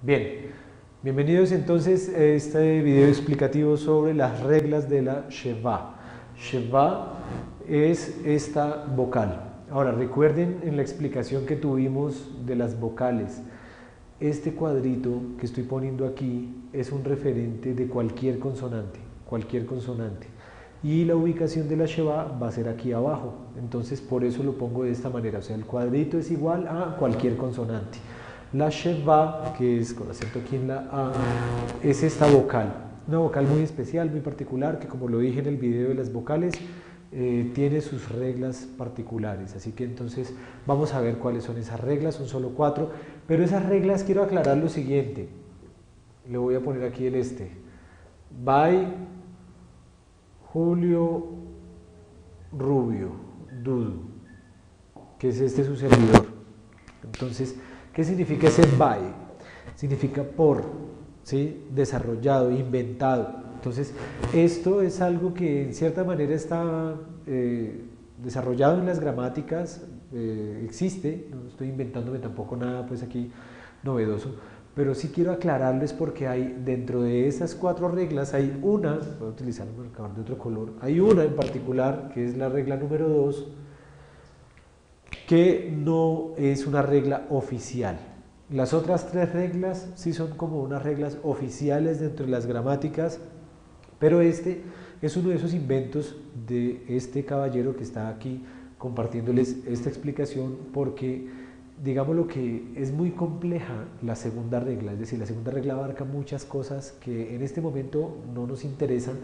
Bien, bienvenidos entonces a este video explicativo sobre las reglas de la Sheva. Sheva es esta vocal. Ahora recuerden en la explicación que tuvimos de las vocales, este cuadrito que estoy poniendo aquí es un referente de cualquier consonante, y la ubicación de la Sheva va a ser aquí abajo, entonces por eso lo pongo de esta manera, o sea el cuadrito es igual a cualquier consonante. La Sheva, que es con acento aquí en la A, es esta vocal, una vocal muy especial, muy particular, que como lo dije en el video de las vocales, tiene sus reglas particulares, así que entonces vamos a ver cuáles son esas reglas, son solo 4, pero esas reglas quiero aclarar lo siguiente, le voy a poner aquí el by Julio Rubio, Dudu, que es su servidor. Entonces, ¿qué significa ese by? Significa por, ¿sí? Desarrollado, inventado. Entonces, esto es algo que en cierta manera está desarrollado en las gramáticas, existe, no estoy inventándome tampoco nada pues aquí novedoso, pero sí quiero aclararles porque hay dentro de esas 4 reglas, hay una, voy a utilizar un marcador de otro color, hay una en particular que es la regla número 2, que no es una regla oficial. Las otras 3 reglas sí son como unas reglas oficiales dentro de las gramáticas, pero este es uno de esos inventos de este caballero que está aquí compartiéndoles esta explicación porque digamos lo que es muy compleja la segunda regla, es decir, la segunda regla abarca muchas cosas que en este momento no nos interesan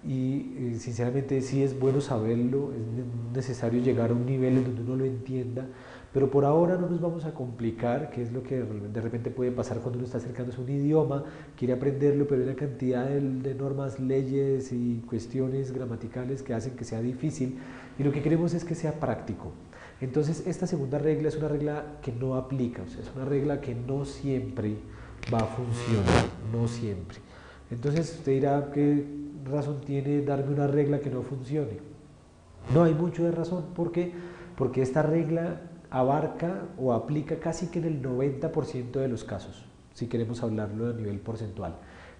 y sinceramente sí es bueno saberlo, es necesario llegar a un nivel en donde uno lo entienda, pero por ahora no nos vamos a complicar, que es lo que de repente puede pasar cuando uno está acercándose a un idioma, quiere aprenderlo, pero hay una cantidad de normas, leyes y cuestiones gramaticales que hacen que sea difícil y lo que queremos es que sea práctico. Entonces esta segunda regla es una regla que no aplica, o sea, es una regla que no siempre va a funcionar, no siempre. Entonces usted dirá, ¿qué razón tiene darme una regla que no funcione? No hay mucho de razón, ¿por qué? Porque esta regla abarca o aplica casi que en el 90% de los casos, si queremos hablarlo a nivel porcentual.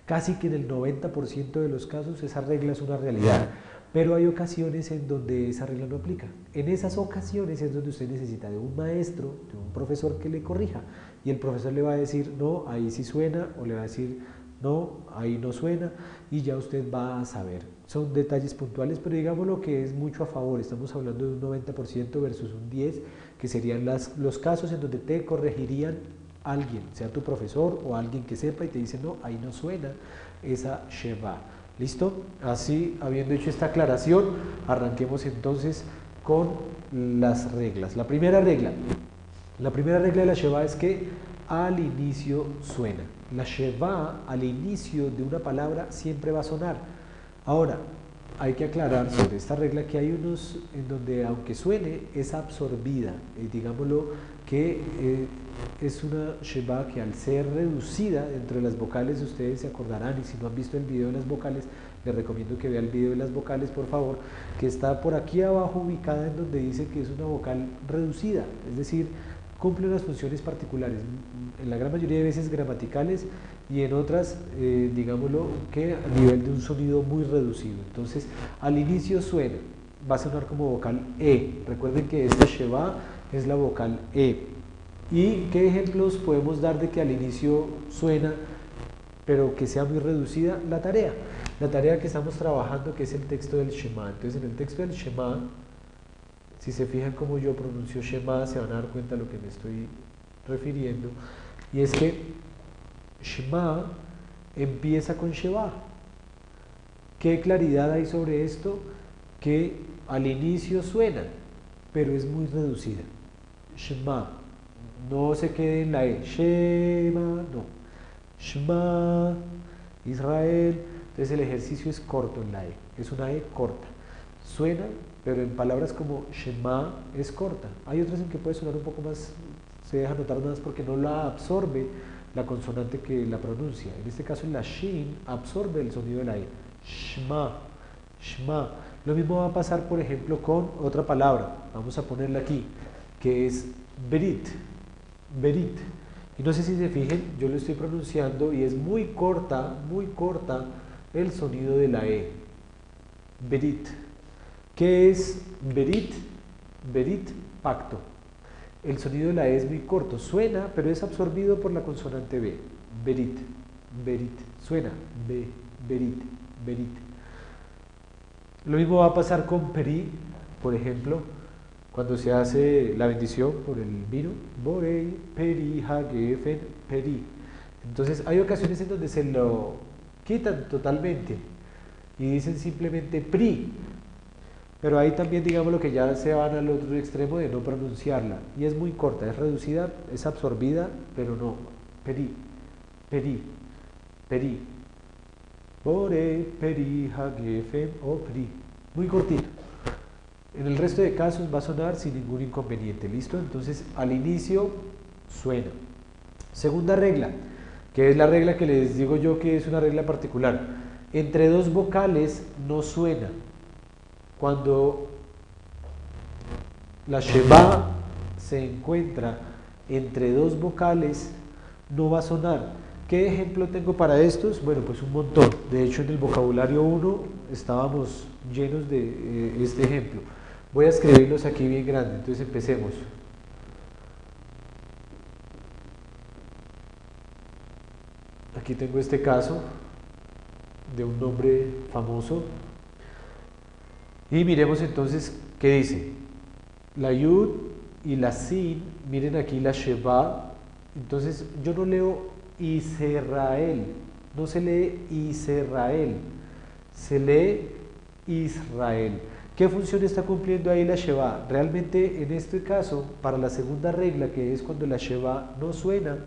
Casi que en el 90% de los casos esa regla es una realidad, pero hay ocasiones en donde esa regla no aplica. En esas ocasiones es donde usted necesita de un maestro, de un profesor que le corrija, y el profesor le va a decir, no, ahí sí suena, o le va a decir, no, ahí no suena, y ya usted va a saber. Son detalles puntuales, pero digamos lo que es mucho a favor, estamos hablando de un 90% versus un 10%, que serían los casos en donde te corregirían alguien, sea tu profesor o alguien que sepa y te dice, no, ahí no suena esa Sheva. ¿Listo? Así, habiendo hecho esta aclaración, arranquemos entonces con las reglas. La primera regla de la Sheva es que al inicio suena. La Sheva al inicio de una palabra siempre va a sonar. Ahora, hay que aclarar sobre esta regla que hay unos en donde aunque suene es absorbida, digámoslo que es una Sheva que al ser reducida dentro de las vocales, ustedes se acordarán, y si no han visto el video de las vocales, les recomiendo que vean el video de las vocales por favor, que está por aquí abajo ubicada en donde dice que es una vocal reducida, es decir, cumple unas funciones particulares, en la gran mayoría de veces gramaticales y en otras, digámoslo, que a nivel de un sonido muy reducido. Entonces, al inicio suena, va a sonar como vocal E. Recuerden que esta Sheva es la vocal E. ¿Y qué ejemplos podemos dar de que al inicio suena, pero que sea muy reducida? La tarea que estamos trabajando, que es el texto del Shema. Entonces, en el texto del Shema, si se fijan cómo yo pronuncio Shema, se van a dar cuenta de lo que me estoy refiriendo. Y es que Shema empieza con Sheva. ¿Qué claridad hay sobre esto? Que al inicio suena, pero es muy reducida. Shema. No se quede en la E. Shema, no. Shema, Israel. Entonces el ejercicio es corto en la E. Es una E corta. Suena, pero en palabras como Shema es corta. Hay otras en que puede sonar un poco más, se deja notar más porque no la absorbe la consonante que la pronuncia. En este caso la Shin absorbe el sonido de la E. Shema, Shema. Lo mismo va a pasar, por ejemplo, con otra palabra. Vamos a ponerla aquí, que es Berit. Berit. Y no sé si se fijen, yo lo estoy pronunciando y es muy corta el sonido de la E. Berit. ¿Qué es berit? Berit, pacto. El sonido de la E es muy corto, suena, pero es absorbido por la consonante B. Berit, berit, suena, be, berit, berit. Lo mismo va a pasar con peri, por ejemplo, cuando se hace la bendición por el vino. Borei, peri, hagefen, peri. Entonces hay ocasiones en donde se lo quitan totalmente y dicen simplemente pri. Pero ahí también, digamos, lo que ya se van al otro extremo de no pronunciarla. Y es muy corta, es reducida, es absorbida, pero no. Peri, peri, peri. Bore, peri, hagefen o pri. Muy cortito. En el resto de casos va a sonar sin ningún inconveniente. ¿Listo? Entonces, al inicio suena. Segunda regla, que es la regla que les digo yo que es una regla particular. Entre dos vocales no suena. Cuando la sheba se encuentra entre dos vocales, no va a sonar. ¿Qué ejemplo tengo para estos? Bueno, pues un montón. De hecho, en el vocabulario 1 estábamos llenos de este ejemplo. Voy a escribirlos aquí bien grande, entonces empecemos. Aquí tengo este caso de un nombre famoso. Y miremos entonces qué dice. La yud y la sin, miren aquí la sheba. Entonces yo no leo Israel, no se lee Israel, se lee Israel. ¿Qué función está cumpliendo ahí la sheba? Realmente en este caso, para la segunda regla, que es cuando la sheba no suena,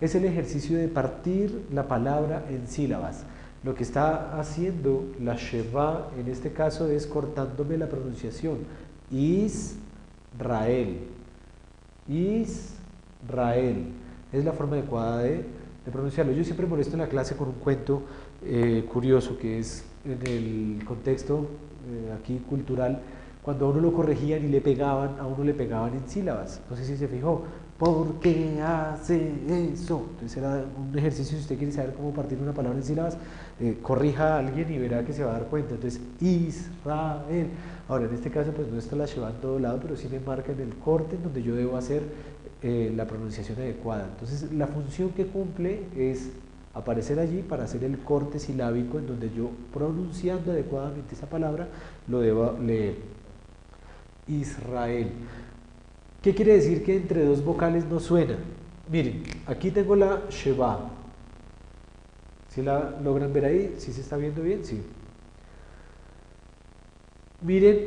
es el ejercicio de partir la palabra en sílabas. Lo que está haciendo la sheba en este caso es cortándome la pronunciación. Israel. Israel. Es la forma adecuada de pronunciarlo. Yo siempre molesto en la clase con un cuento curioso que es en el contexto aquí cultural, cuando a uno lo corregían y le pegaban, a uno le pegaban en sílabas. No sé si se fijó. ¿Por qué hace eso? Entonces era un ejercicio, si usted quiere saber cómo partir una palabra en sílabas, corrija a alguien y verá que se va a dar cuenta. Entonces, Israel. Ahora, en este caso, pues no está la sheba en todo lado, pero sí me marca en el corte en donde yo debo hacer la pronunciación adecuada. Entonces, la función que cumple es aparecer allí para hacer el corte silábico en donde yo, pronunciando adecuadamente esa palabra, lo debo leer. Israel. ¿Qué quiere decir que entre dos vocales no suena? Miren, aquí tengo la sheba. ¿Sí la logran ver ahí? ¿Sí se está viendo bien? Sí. Miren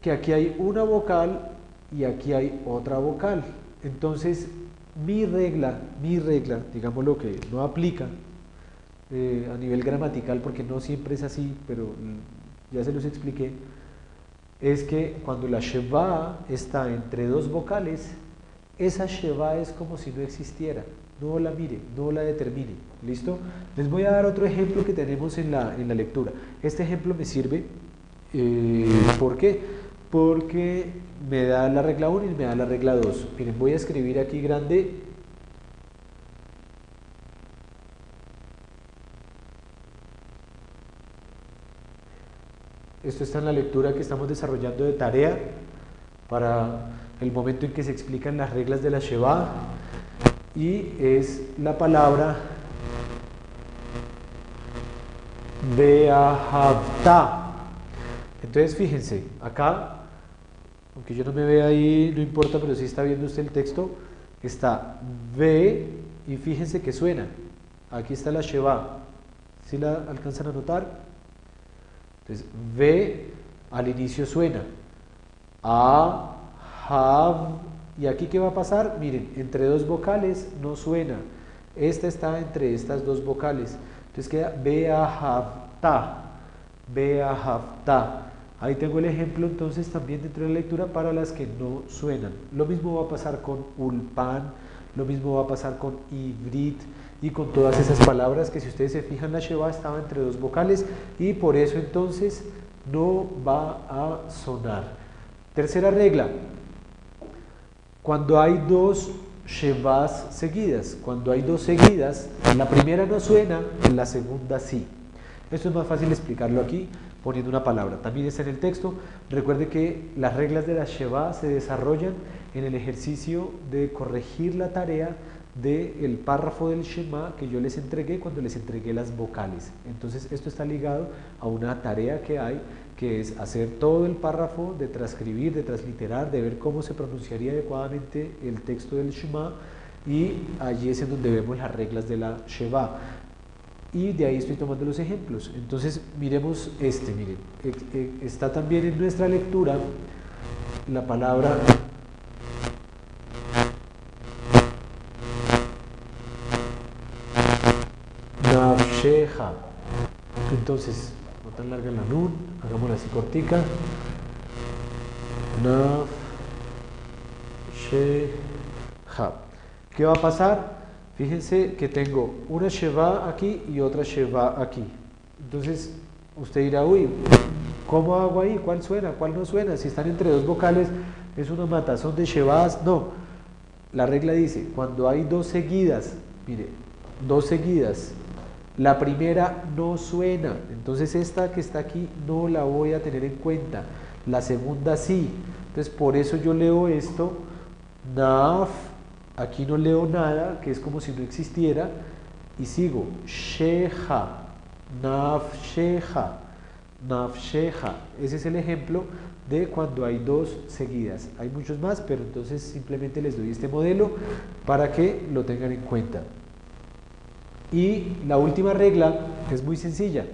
que aquí hay una vocal y aquí hay otra vocal. Entonces, mi regla, digamos lo que no aplica a nivel gramatical, porque no siempre es así, pero ya se los expliqué, es que cuando la sheba está entre dos vocales, esa sheba es como si no existiera. No la mire, no la determine. ¿Listo? Les voy a dar otro ejemplo que tenemos en la lectura. Este ejemplo me sirve, ¿por qué? Porque me da la regla 1 y me da la regla 2. Miren, voy a escribir aquí grande. Esto está en la lectura que estamos desarrollando de tarea para el momento en que se explican las reglas de la sheba, y es la palabra Beahavta. Entonces fíjense, acá, aunque yo no me vea ahí, no importa, pero sí está viendo usted el texto, está Be, y fíjense que suena. Aquí está la sheba. ¿Sí la alcanzan a notar? Entonces, V al inicio suena. A, Hav. ¿Y aquí qué va a pasar? Miren, entre dos vocales no suena. Esta está entre estas dos vocales. Entonces queda Beahavta. Beahavta. Ahí tengo el ejemplo entonces también dentro de la lectura para las que no suenan. Lo mismo va a pasar con Ulpan, lo mismo va a pasar con Ivrit y con todas esas palabras que, si ustedes se fijan, la sheba estaba entre dos vocales y por eso entonces no va a sonar. Tercera regla: cuando hay dos shevas seguidas. Cuando hay dos seguidas, la primera no suena, la segunda sí. Esto es más fácil explicarlo aquí poniendo una palabra. También está en el texto. Recuerde que las reglas de la sheva se desarrollan en el ejercicio de corregir la tarea del párrafo del Shema que yo les entregué cuando les entregué las vocales. Entonces esto está ligado a una tarea que hay, que es hacer todo el párrafo, de transcribir, de transliterar, de ver cómo se pronunciaría adecuadamente el texto del Shema, y allí es en donde vemos las reglas de la Sheva. Y de ahí estoy tomando los ejemplos. Entonces miremos miren, está también en nuestra lectura la palabra nafsheja. Entonces, no tan larga la nun, hagámosla así cortica. Nafsheja. ¿Qué va a pasar? Fíjense que tengo una sheva aquí y otra sheva aquí. Entonces, usted dirá, uy, ¿cómo hago ahí? ¿Cuál suena? ¿Cuál no suena? Si están entre dos vocales, ¿es una matazón de shevas? No. La regla dice, cuando hay dos seguidas, mire, dos seguidas, la primera no suena. Entonces, esta que está aquí no la voy a tener en cuenta. La segunda sí. Entonces, por eso yo leo esto, naf. Aquí no leo nada, que es como si no existiera, y sigo, sheja, nafsheja, nafsheja. Ese es el ejemplo de cuando hay dos seguidas. Hay muchos más, pero entonces simplemente les doy este modelo para que lo tengan en cuenta. Y la última regla es muy sencilla.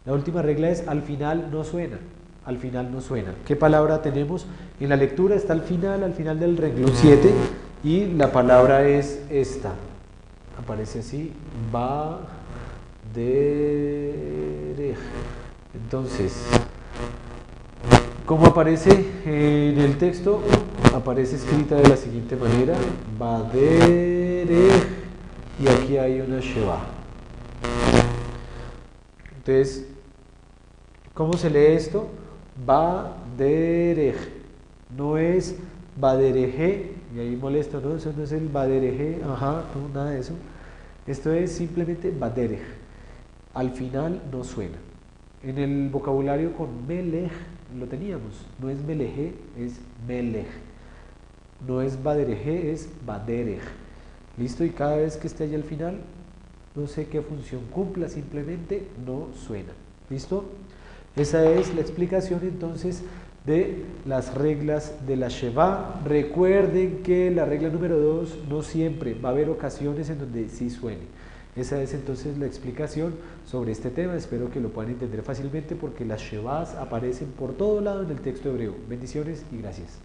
La última regla es al final no suena. Al final no suena. ¿Qué palabra tenemos? En la lectura está al final del renglón 7. Y la palabra es esta. Aparece así. Baderej. Entonces, como aparece en el texto, aparece escrita de la siguiente manera. Baderej. Y aquí hay una sheva. Entonces, ¿cómo se lee esto? Baderej. No es badereje. Y ahí molesta, ¿no? Eso no es el badereje, ajá, no, nada de eso. Esto es simplemente baderej. Al final no suena. En el vocabulario con melej lo teníamos. No es meleje, es melej. No es badereje, es baderej. ¿Listo? Y cada vez que esté allá al final, no sé qué función cumpla, simplemente no suena. ¿Listo? Esa es la explicación entonces de las reglas de la sheva. Recuerden que la regla número 2 no siempre, va a haber ocasiones en donde sí suene. Esa es entonces la explicación sobre este tema. Espero que lo puedan entender fácilmente porque las shevas aparecen por todo lado en el texto hebreo. Bendiciones y gracias.